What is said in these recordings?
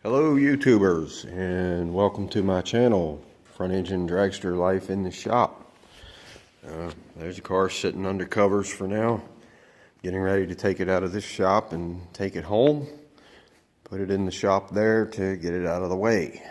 Hello YouTubers, and welcome to my channel, Front Engine Dragster Life in the Shop. There's the car sitting under covers for now. Getting ready to take it out of this shop and take it home. Put it in the shop there to get it out of the way.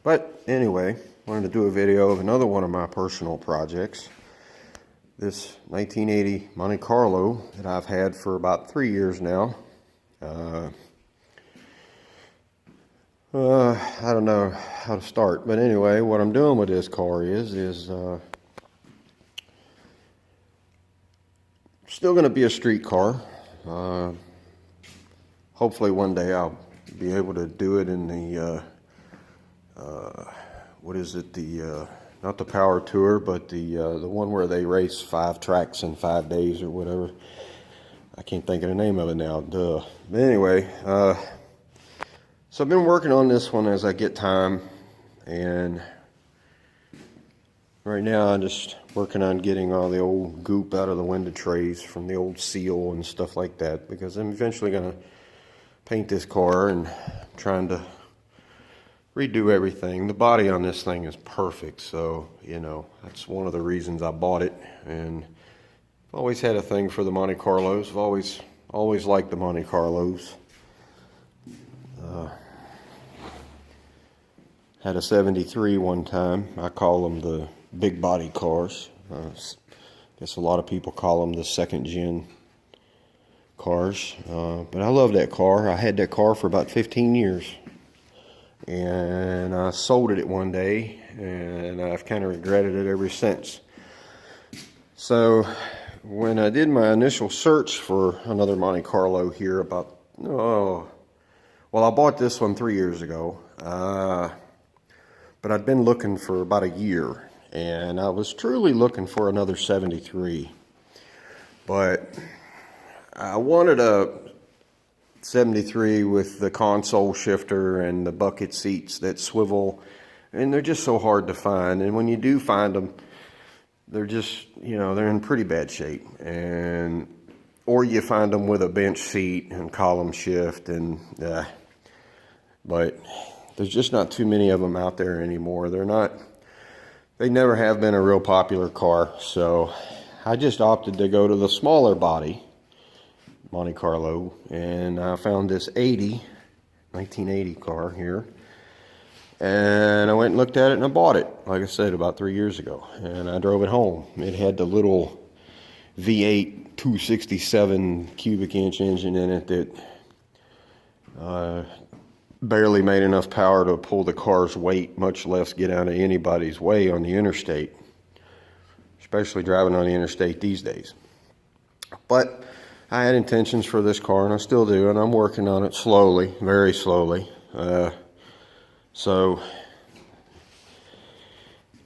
But anyway, wanted to do a video of another one of my personal projects. This 1980 Monte Carlo that I've had for about 3 years now. I don't know how to start, but anyway, what I'm doing with this car is still going to be a street car. Hopefully one day I'll be able to do it in the what is it, the not the Power Tour, but the one where they race 5 tracks in 5 days or whatever. I can't think of the name of it now. Duh. But anyway, so I've been working on this one as I get time, and right now I'm just working on getting all the old goop out of the window trays from the old seal and stuff like that, because I'm eventually going to paint this car and trying to redo everything. The body on this thing is perfect, so you know, that's one of the reasons I bought it. And I've always had a thing for the Monte Carlos. I've always liked the Monte Carlos. Had a 73 one time. I call them the big body cars. Guess a lot of people call them the second gen cars. But I love that car. I had that car for about 15 years. And I sold it one day, and I've kind of regretted it ever since. So when I did my initial search for another Monte Carlo here about, well, I bought this one 3 years ago. But I'd been looking for about a year, and I was truly looking for another 73. But I wanted a 73 with the console shifter and the bucket seats that swivel, and they're just so hard to find. And when you do find them, they're just, you know, they're in pretty bad shape. And or you find them with a bench seat and column shift, and but there's just not too many of them out there anymore. They never have been a real popular car, so I just opted to go to the smaller body Monte Carlo, and I found this 1980 car here, and I went and looked at it and I bought it, like I said, about 3 years ago, and I drove it home. It had the little V8 267 cubic inch engine in it that barely made enough power to pull the car's weight, much less get out of anybody's way on the interstate, especially driving on the interstate these days. But I had intentions for this car, and I still do, and I'm working on it slowly, very slowly. So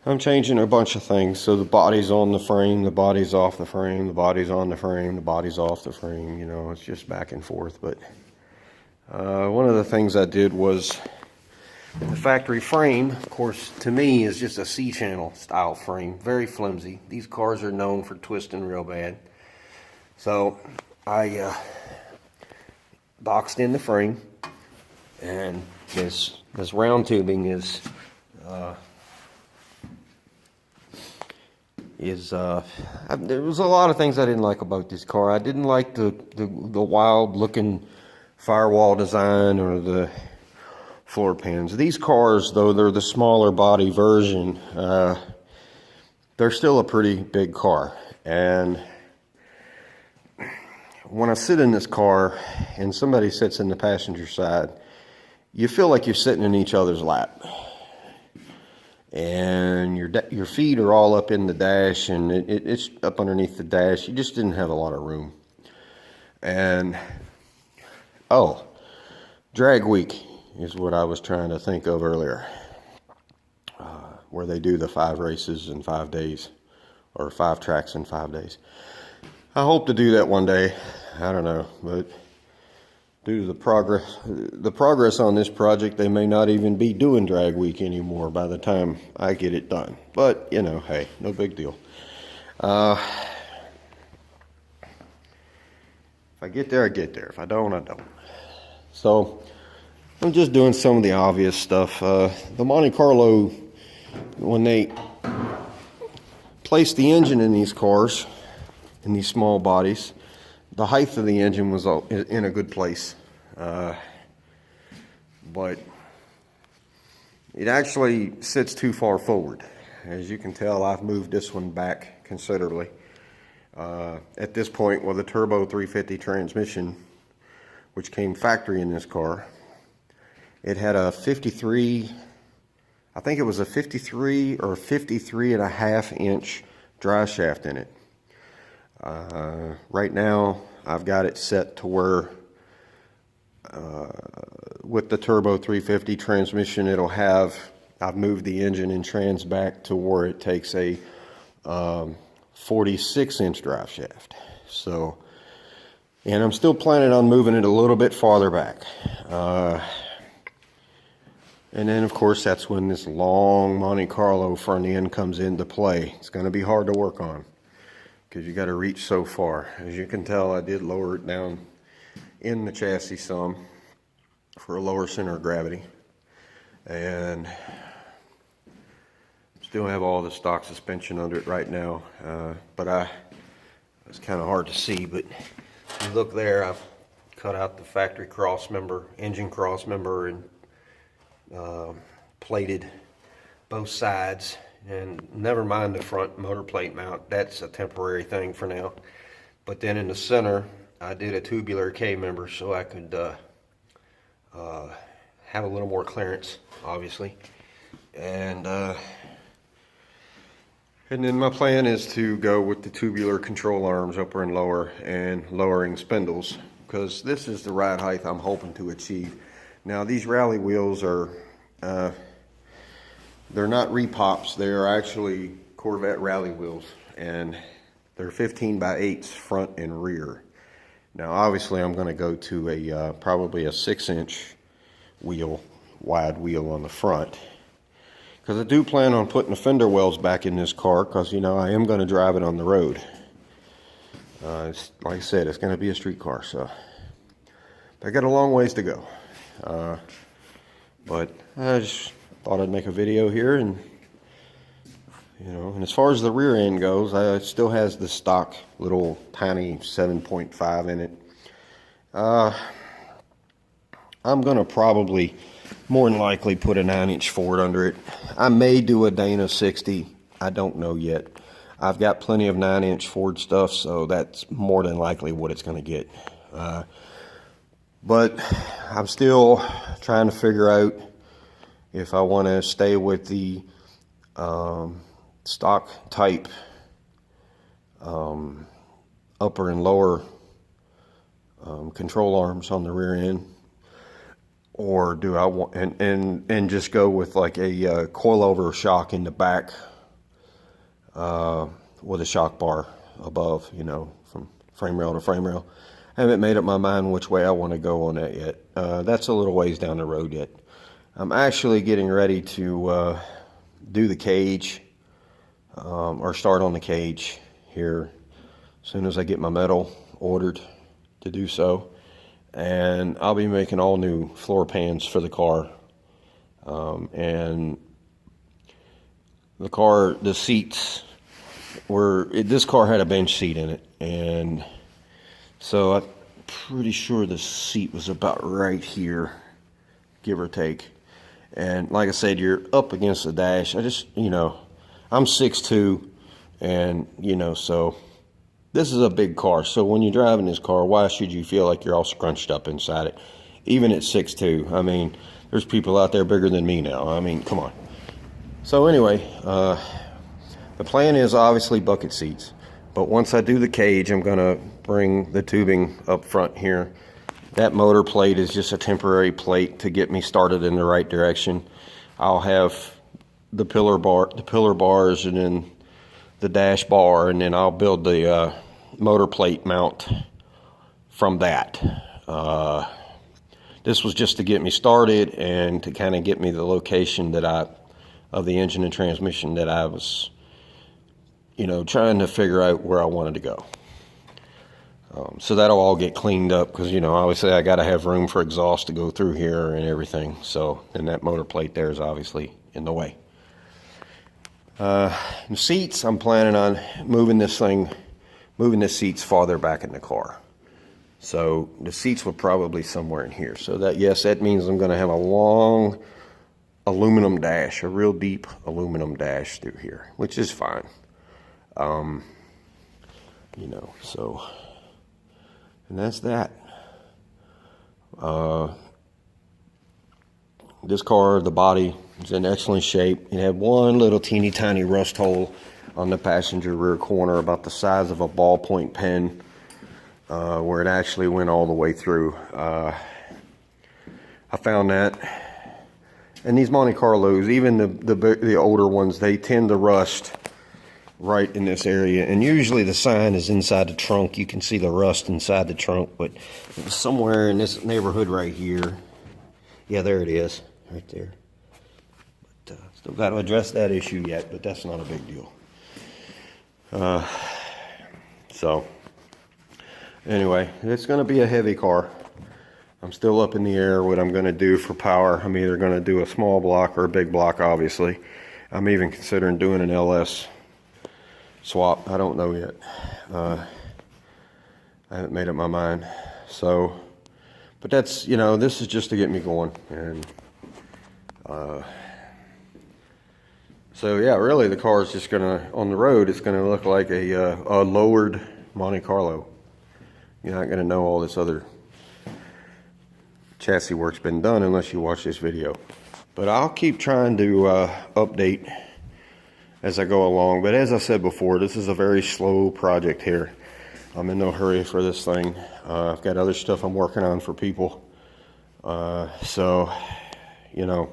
I'm changing a bunch of things. So the body's on the frame, the body's off the frame, the body's on the frame, the body's off the frame. You know, it's just back and forth. But one of the things I did was the factory frame, of course, to me is just a C-channel style frame, very flimsy. These cars are known for twisting real bad. So I boxed in the frame, and this round tubing is there was a lot of things I didn't like about this car. I didn't like the wild looking firewall design or the floor pans. These cars, though they're the smaller body version, they're still a pretty big car. And when I sit in this car and somebody sits in the passenger side, you feel like you're sitting in each other's lap. And your feet are all up in the dash, and it's up underneath the dash. You just didn't have a lot of room. And drag week is what I was trying to think of earlier, where they do the 5 races in 5 days, or 5 tracks in 5 days. I hope to do that one day. I don't know, but due to the progress on this project, they may not even be doing drag week anymore by the time I get it done. But you know, hey, no big deal. If I get there, I get there. If I don't, I don't. So I'm just doing some of the obvious stuff. The Monte Carlo, when they placed the engine in these cars, in these small bodies, the height of the engine was in a good place. But it actually sits too far forward. As you can tell, I've moved this one back considerably. At this point, with a turbo 350 transmission, which came factory in this car, it had a 53, I think it was a 53 or 53.5 inch drive shaft in it. Right now, I've got it set to where with the turbo 350 transmission, it'll have, I've moved the engine and trans back to where it takes a 46 inch drive shaft. So, and I'm still planning on moving it a little bit farther back. And then of course that's when this long Monte Carlo front end comes into play. It's going to be hard to work on because you got to reach so far. As you can tell, I did lower it down in the chassis some for a lower center of gravity, and still have all the stock suspension under it right now. But it's kind of hard to see, but if you look there, I've cut out the factory cross member, engine cross member, and plated both sides. And never mind the front motor plate mount, that's a temporary thing for now. But then in the center, I did a tubular K member so I could have a little more clearance, obviously. And then my plan is to go with the tubular control arms, upper and lower, and lowering spindles, because this is the ride height I'm hoping to achieve. Now these rally wheels are, they're not repops, they are actually Corvette rally wheels, and they're 15x8s front and rear. Now obviously I'm going to go to a probably a 6-inch wheel, wide wheel on the front, because I do plan on putting the fender wells back in this car, because you know I am going to drive it on the road. It's, like I said, it's going to be a street car, so I got a long ways to go. But I just thought I'd make a video here, and you know, and as far as the rear end goes, it still has the stock little tiny 7.5 in it. I'm gonna probably more than likely put a 9-inch Ford under it. I may do a Dana 60. I don't know yet. I've got plenty of 9-inch Ford stuff, so that's more than likely what it's gonna get. But I'm still trying to figure out if I want to stay with the stock type upper and lower control arms on the rear end, or do I want and just go with like a coilover shock in the back with a shock bar above, you know, from frame rail to frame rail. I haven't made up my mind which way I want to go on that yet. That's a little ways down the road yet. I'm actually getting ready to do the cage, or start on the cage here as soon as I get my metal ordered to do so. And I'll be making all new floor pans for the car. And the car, the seats were, this car had a bench seat in it, and so I'm pretty sure the seat was about right here, give or take. And like I said, you're up against the dash. I just, you know, I'm 6'2", and, you know, so this is a big car. So when you're driving this car, why should you feel like you're all scrunched up inside it? Even at 6'2". I mean, there's people out there bigger than me now. I mean, come on. So anyway, the plan is obviously bucket seats. But once I do the cage, I'm going to bring the tubing up front here. That motor plate is just a temporary plate to get me started in the right direction. I'll have the pillar bars, and then the dash bar, and then I'll build the motor plate mount from that. This was just to get me started and to kind of get me the location that of the engine and transmission that I was, you know, trying to figure out where I wanted to go. So that'll all get cleaned up because, you know, obviously I got to have room for exhaust to go through here and everything. So, and that motor plate there is obviously in the way. The seats, I'm planning on moving this seats farther back in the car. So the seats were probably somewhere in here. So that, yes, that means I'm going to have a long aluminum dash, a real deep aluminum dash through here, which is fine. You know, so, and that's that. This car, the body is in excellent shape. It had one little teeny tiny rust hole on the passenger rear corner about the size of a ballpoint pen, where it actually went all the way through. I found that. And these Monte Carlos, even the older ones, they tend to rust right in this area. And usually the sign is inside the trunk. You can see the rust inside the trunk, but it was somewhere in this neighborhood right here. Yeah, there it is, right there. But still got to address that issue yet, but that's not a big deal. So anyway, it's going to be a heavy car. I'm still up in the air what I'm going to do for power. I'm either going to do a small block or a big block, obviously. I'm even considering doing an LS swap. I don't know yet. I haven't made up my mind. So, but that's, you know, this is just to get me going. And so yeah, really the car is just gonna, on the road, it's gonna look like a lowered Monte Carlo. You're not gonna know all this other chassis work's been done unless you watch this video. But I'll keep trying to update as I go along. But as I said before, this is a very slow project here. I'm in no hurry for this thing. I've got other stuff I'm working on for people. So, you know,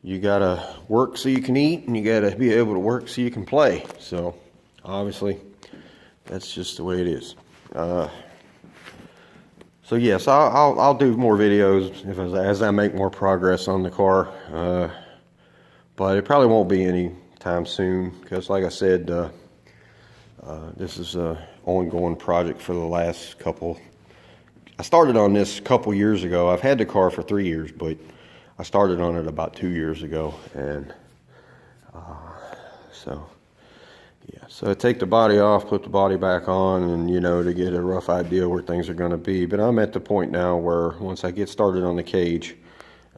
you gotta work so you can eat, and you gotta be able to work so you can play. So, obviously, that's just the way it is. So yes, I'll do more videos as I make more progress on the car. But it probably won't be any time soon because, like I said, this is an ongoing project for the last couple. I started on this a couple years ago. I've had the car for 3 years, but I started on it about 2 years ago, and so yeah. So I take the body off, put the body back on, and, you know, to get a rough idea where things are going to be. But I'm at the point now where once I get started on the cage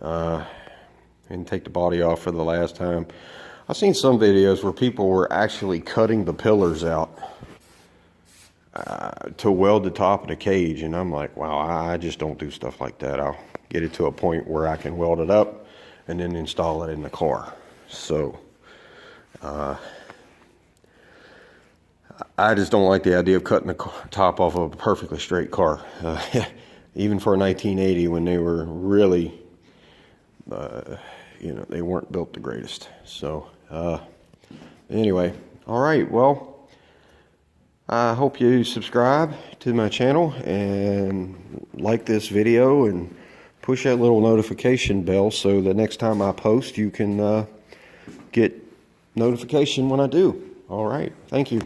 and take the body off for the last time, I've seen some videos where people were actually cutting the pillars out to weld the top of the cage, and I'm like, wow, I just don't do stuff like that. I'll get it to a point where I can weld it up and then install it in the car. So I just don't like the idea of cutting the top off of a perfectly straight car, even for a 1980 when they were really, you know, they weren't built the greatest. So anyway, all right, well, I hope you subscribe to my channel and like this video and push that little notification bell so the next time I post you can get notification when I do. All right, thank you.